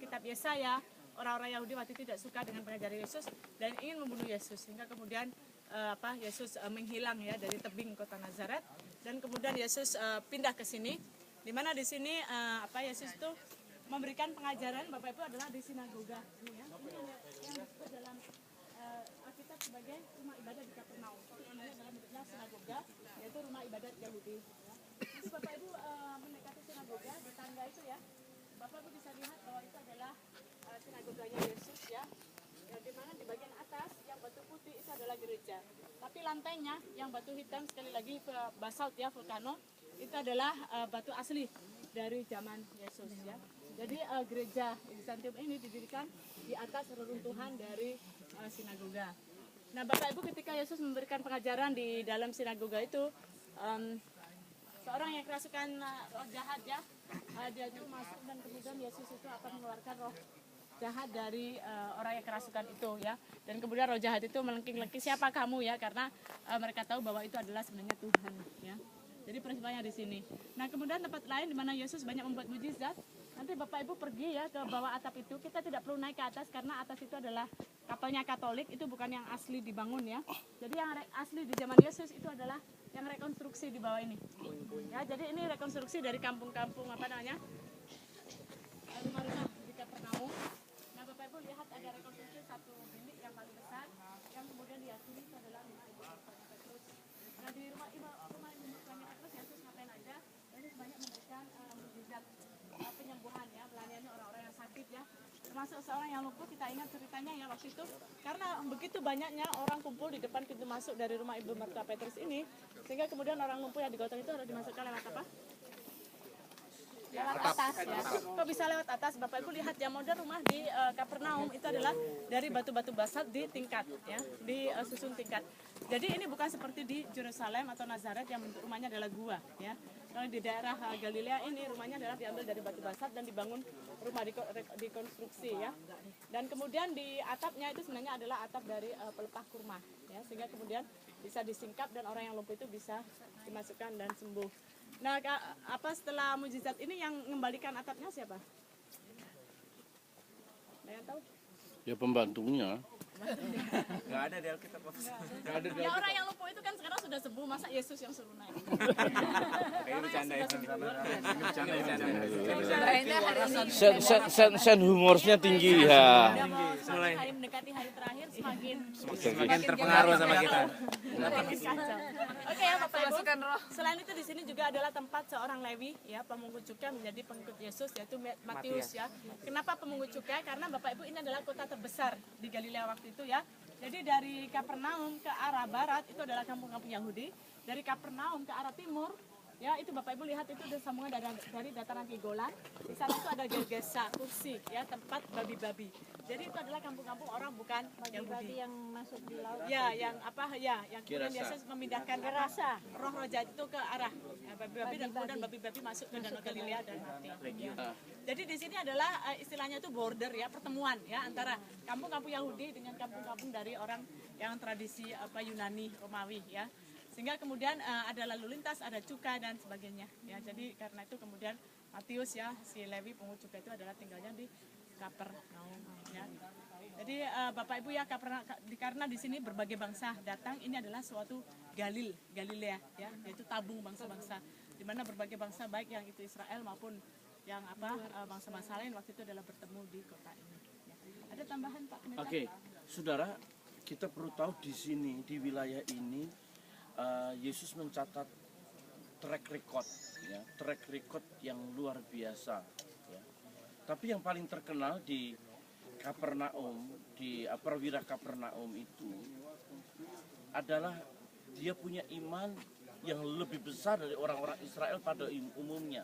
kitab Yesaya, orang-orang Yahudi waktu itu tidak suka dengan pengajaran Yesus dan ingin membunuh Yesus, sehingga kemudian Yesus menghilang ya dari tebing kota Nazaret, dan kemudian Yesus pindah ke sini, di mana di sini Yesus itu memberikan pengajaran. Bapak Ibu adalah di sinagoga ini ya. Ini yang disebut dalam Alkitab sebagai rumah ibadah di Kapernaum. Ini adalah bentuknya sinagoga, yaitu rumah ibadat Yahudi. Ya. Terus Bapak Ibu mendekati sinagoga di tangga itu ya, Bapak Ibu bisa lihat bahwa itu adalah sinagoganya Yesus ya. Di mana di bagian atas yang batu putih itu adalah gereja. Tapi lantainya yang batu hitam, sekali lagi basalt ya, vulkano, itu adalah batu asli dari zaman Yesus ya. Jadi gereja Bizantium ini didirikan di atas reruntuhan dari sinagoga. Nah Bapak Ibu, ketika Yesus memberikan pengajaran di dalam sinagoga itu, seorang yang kerasukan roh jahat ya, dia itu masuk dan kemudian Yesus itu akan mengeluarkan roh jahat dari orang yang kerasukan itu ya, dan kemudian roh jahat itu melengking-lengking, siapa kamu ya, karena mereka tahu bahwa itu adalah sebenarnya Tuhan ya. Jadi peristiwanya di sini. Nah kemudian tempat lain di mana Yesus banyak membuat mujizat. Nanti Bapak Ibu pergi ya ke bawah atap itu, kita tidak perlu naik ke atas karena atas itu adalah kapelnya Katolik, itu bukan yang asli dibangun ya. Jadi yang asli di zaman Yesus itu adalah yang rekonstruksi di bawah ini. Ya, jadi ini rekonstruksi dari kampung-kampung rumah-rumah di Kapernaum. Nah Bapak Ibu lihat ada rekonstruksi satu bilik yang paling besar, yang kemudian diyakini itu adalah rumah Ibu Petrus. Nah di rumah Ibu Petrus Yesus ngapain aja? Yesus banyak memberikan mujizat penyembuhan ya, melayani orang-orang yang sakit ya, termasuk seorang yang lumpuh. Kita ingat ceritanya ya waktu itu, karena begitu banyaknya orang kumpul di depan pintu masuk dari rumah Ibu Mertua Petrus ini, sehingga kemudian orang lumpuh yang digotong itu harus dimasukkan lewat apa? Lewat atas ya. Kok bisa lewat atas? Bapak Ibu lihat ya, model rumah di Kapernaum itu adalah dari batu-batu basalt di tingkat ya, di susun tingkat. Jadi ini bukan seperti di Yerusalem atau Nazaret yang bentuk rumahnya adalah gua ya. Kalau di daerah Galilea ini rumahnya adalah diambil dari batu basalt dan dibangun rumah dikonstruksi ya. Dan kemudian di atapnya itu sebenarnya adalah atap dari pelepah kurma ya, sehingga kemudian bisa disingkap dan orang yang lumpuh itu bisa dimasukkan dan sembuh. Nah, setelah mujizat ini yang mengembalikan atapnya siapa? Ada yang tahu? Ya pembantunya. Nggak ada di Alkitab. Ya orang yang lumpuh itu kan sekarang sudah sembuh, masa Yesus yang suruh naik? Kayak bercanda ya. Sen humorsnya tinggi ya. Udah mau semakin mendekati hari terakhir Semakin terpengaruh sama kita. Makin kacau. Oke ya Bapak Ibu. Selain itu di sini juga adalah tempat seorang Lewi ya, pemungut cukai menjadi pengikut Yesus, yaitu Matius ya. Kenapa pemungut cukai? Karena Bapak Ibu ini adalah kota terbesar di Galilea waktu itu ya. Jadi dari Kapernaum ke arah barat itu adalah kampung-kampung Yahudi. Dari Kapernaum ke arah timur ya, itu Bapak Ibu lihat itu ada sambungan dari dataran Gigolan. Di sana itu ada Gergesa, kursi ya, tempat babi-babi. Jadi itu adalah kampung-kampung orang bukan Yahudi yang masuk di laut. Ya, yang kemudian Yesus memindahkan roh jahat itu ke arah babi-babi, dan kemudian babi-babi masuk ke Danau Galilea dan mati. Ya. Jadi di sini adalah istilahnya itu border ya, pertemuan ya antara kampung-kampung Yahudi dengan kampung-kampung dari orang yang tradisi Yunani, Romawi ya. Sehingga kemudian ada lalu lintas, ada cukai dan sebagainya ya. Jadi karena itu kemudian Matius ya, si Lewi pungut cukai itu adalah tinggalnya di Kapernaum ya. Jadi Bapak Ibu ya, karena di sini berbagai bangsa datang, ini adalah suatu Galilea ya, yaitu tabung bangsa-bangsa, di mana berbagai bangsa baik yang itu Israel maupun yang bangsa-bangsa lain waktu itu adalah bertemu di kota ini. Ya. Ada tambahan Pak Pendeta? Oke, saudara, kita perlu tahu di sini, di wilayah ini Yesus mencatat track record ya, track record yang luar biasa ya. Tapi yang paling terkenal di Kapernaum, di perwira Kapernaum itu adalah dia punya iman yang lebih besar dari orang-orang Israel pada umumnya.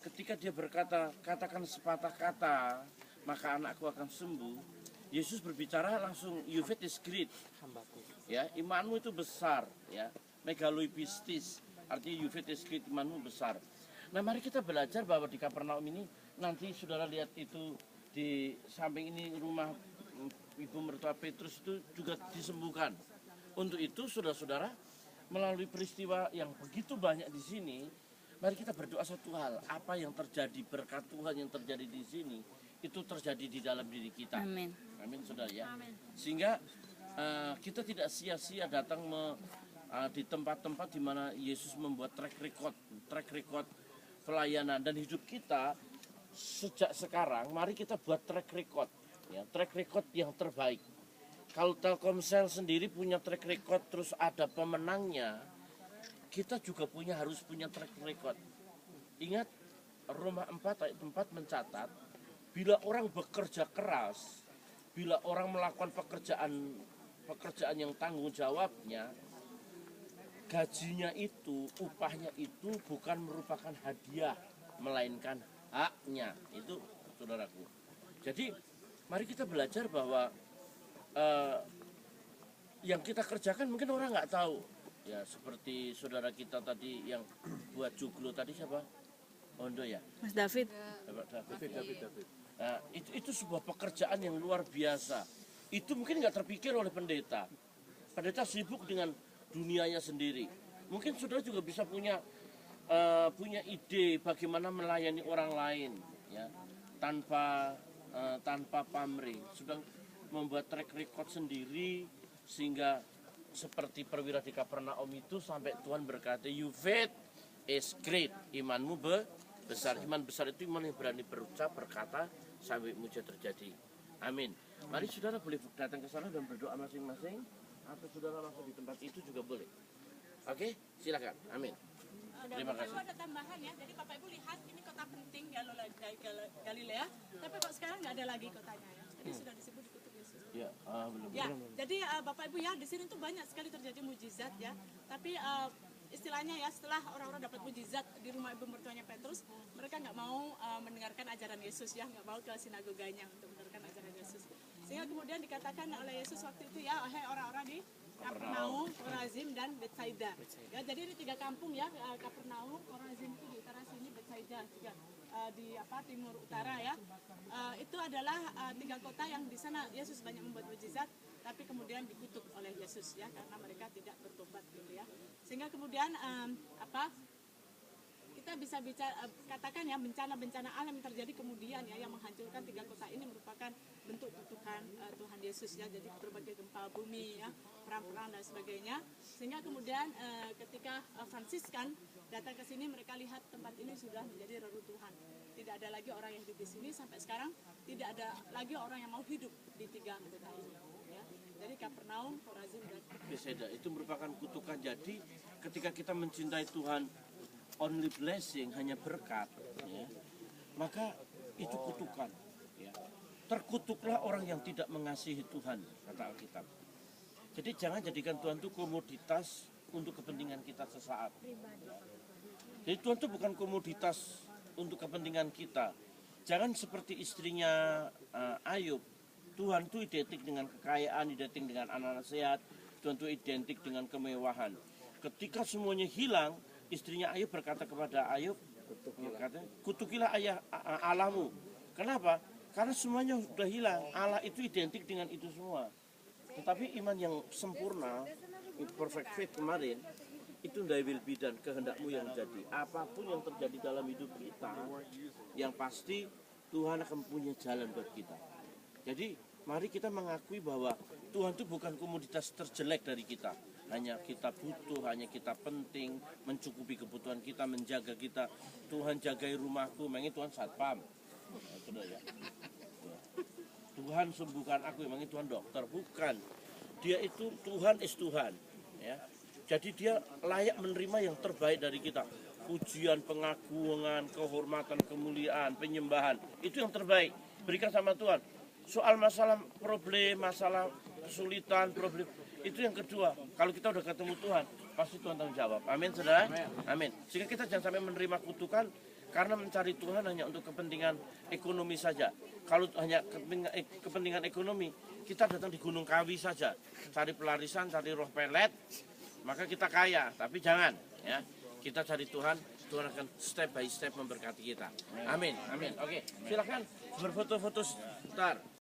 Ketika dia berkata, katakan sepatah kata, maka anakku akan sembuh. Yesus berbicara langsung, your faith is great. Ya, imanmu itu besar, ya. Megaloipistis, artinya your faith is great, imanmu besar. Nah, mari kita belajar bahwa di Kapernaum ini, nanti saudara lihat itu di samping ini rumah Ibu Mertua Petrus itu juga disembuhkan. Untuk itu, saudara-saudara, melalui peristiwa yang begitu banyak di sini, mari kita berdoa satu hal, apa yang terjadi, berkat Tuhan yang terjadi di sini, itu terjadi di dalam diri kita. Amin. Amin, saudara ya. Amin. Sehingga kita tidak sia-sia datang di tempat-tempat di mana Yesus membuat track record pelayanan, dan hidup kita sejak sekarang. Mari kita buat track record, ya, track record yang terbaik. Kalau Telkomsel sendiri punya track record, terus ada pemenangnya, kita juga harus punya track record. Ingat, Roma 4 ayat 4 mencatat, bila orang bekerja keras, bila orang melakukan pekerjaan yang tanggung jawabnya, gajinya itu, upahnya itu bukan merupakan hadiah, melainkan haknya. Itu, saudaraku. Jadi, mari kita belajar bahwa yang kita kerjakan mungkin orang nggak tahu. Ya, seperti saudara kita tadi yang buat joglo tadi, siapa? Ondo ya? Mas David. David. Nah, itu sebuah pekerjaan yang luar biasa. Itu mungkin nggak terpikir oleh pendeta. Pendeta sibuk dengan dunianya sendiri. Mungkin saudara juga bisa punya ide bagaimana melayani orang lain, ya, tanpa pamrih. Sudah membuat track record sendiri, sehingga seperti perwira di Kapernaum itu sampai Tuhan berkata, "You faith is great." Imanmu besar. Iman besar itu iman yang berani berucap, berkata sampai mujizat terjadi. Amin. Mari saudara boleh datang ke sana dan berdoa masing-masing, atau saudara langsung di tempat itu juga boleh. Oke, silakan. Amin. Terima kasih. Ada tambahan ya. Jadi Bapak Ibu lihat, ini kota penting Galilea, tapi kok sekarang nggak ada lagi kotanya ya. Jadi sudah disebut dikutuk Yesus. Ya, belum. Ya, jadi Bapak Ibu ya, di sini tuh banyak sekali terjadi mujizat ya. Tapi istilahnya ya, setelah orang-orang dapat mujizat di rumah ibu mertuanya Petrus, mereka nggak mau mendengarkan ajaran Yesus ya, nggak mau ke sinagoganya untuk mendengarkan ajaran Yesus. Sehingga kemudian dikatakan oleh Yesus waktu itu ya, "Hai orang-orang di Kapernaum, Korazim, dan Betsaida." Ya, jadi ini 3 kampung ya, Kapernaum, Korazim itu di utara sini, Betsaida juga di timur utara ya. Itu adalah 3 kota yang di sana Yesus banyak membuat mujizat, tapi kemudian dikutuk oleh Yesus ya, karena mereka tidak bertobat gitu ya. Sehingga kemudian kita bisa katakan ya, bencana-bencana alam yang terjadi kemudian ya, yang menghancurkan 3 kota ini merupakan bentuk kutukan Tuhan Yesus ya. Jadi berbagai gempa bumi ya, perang-perang dan sebagainya. Sehingga kemudian ketika Fransiskan datang ke sini, mereka lihat tempat ini sudah menjadi reruntuhan. Tidak ada lagi orang yang hidup di sini, sampai sekarang tidak ada lagi orang yang mau hidup di 3 kota ini ya. Jadi Kapernaum, Korazim, dan Betsaida itu merupakan kutukan. Jadi ketika kita mencintai Tuhan, only blessing, hanya berkat, ya, maka itu kutukan, ya. Terkutuklah orang yang tidak mengasihi Tuhan, kata Alkitab. Jadi jangan jadikan Tuhan itu komoditas untuk kepentingan kita sesaat. Jadi Tuhan itu bukan komoditas untuk kepentingan kita. Jangan seperti istrinya Ayub. Tuhan itu identik dengan kekayaan, identik dengan anak-anak sehat. Tuhan itu identik dengan kemewahan. Ketika semuanya hilang, istrinya Ayub berkata kepada Ayub, "Kutukilah ayah Allahmu." Kenapa? Karena semuanya sudah hilang. Allah itu identik dengan itu semua. Tetapi iman yang sempurna, perfect faith kemarin, itu thy will be done, kehendakmu yang jadi. Apapun yang terjadi dalam hidup kita, yang pasti Tuhan akan punya jalan buat kita. Jadi mari kita mengakui bahwa Tuhan itu bukan komoditas terjelek dari kita. Hanya kita butuh, hanya kita penting, mencukupi kebutuhan kita, menjaga kita. Tuhan jagai rumahku, memangnya Tuhan satpam. Ya. Tuhan sembuhkan aku, memangnya Tuhan dokter. Bukan. Dia itu Tuhan is Tuhan. Ya. Jadi dia layak menerima yang terbaik dari kita. Pujian, pengagungan, kehormatan, kemuliaan, penyembahan. Itu yang terbaik. Berikan sama Tuhan. Soal masalah problem, masalah kesulitan, problem, itu yang kedua. Kalau kita udah ketemu Tuhan, pasti Tuhan tanggung jawab. Amin, saudara? Amin. Sehingga kita jangan sampai menerima kutukan karena mencari Tuhan hanya untuk kepentingan ekonomi saja. Kalau hanya kepentingan ekonomi, kita datang di Gunung Kawi saja, cari pelarisan, cari roh pelet, maka kita kaya. Tapi jangan, ya. Kita cari Tuhan, Tuhan akan step by step memberkati kita. Amin, amin. Oke, silakan berfoto-foto sebentar.